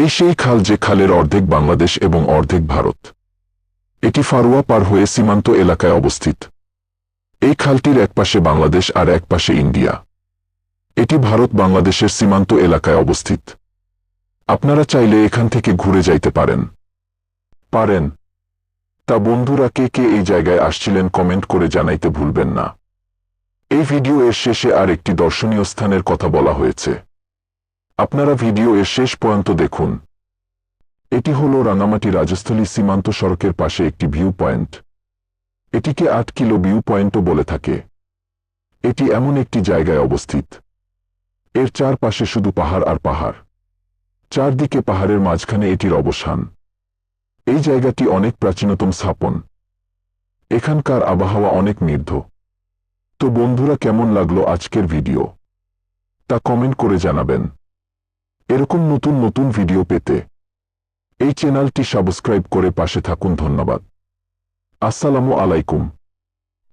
এই সেই খাল যে খালের অর্ধেক বাংলাদেশ এবং অর্ধেক ভারত। এটি ফারুয়া পার হয়ে সীমান্ত এলাকায় অবস্থিত। এই খালটির একপাশে বাংলাদেশ আর একপাশে ইন্ডিয়া। এটি ভারত বাংলাদেশের সীমান্ত এলাকায় অবস্থিত। আপনারা চাইলে এখান থেকে ঘুরে যাইতে পারেন। তা বন্ধুরা, কে কে এই জায়গায় আসছিলেন কমেন্ট করে জানাইতে ভুলবেন না। এই ভিডিও এর শেষে আর একটি দর্শনীয় স্থানের কথা বলা হয়েছে। আপনারা ভিডিও এর শেষ পর্যন্ত দেখুন। এটি হল রাঙামাটি রাজস্থলী সীমান্ত সড়কের পাশে একটি ভিউ পয়েন্ট। এটিকে 8 কিলো ভিউ পয়েন্টও বলে থাকে। এটি এমন একটি জায়গায় অবস্থিত, এর চারপাশে শুধু পাহাড় আর পাহাড়। চারদিকে পাহাড়ের মাঝখানে এটির অবস্থান। এই জায়গাটি অনেক প্রাচীনতম স্থাপন। এখানকার আবহাওয়া অনেক মৃদু। তো বন্ধুরা, কেমন লাগলো আজকের ভিডিও তা কমেন্ট করে জানাবেন। এরকম নতুন নতুন ভিডিও পেতে এই চ্যানেলটি সাবস্ক্রাইব করে পাশে থাকুন। ধন্যবাদ। আসসালামু আলাইকুম।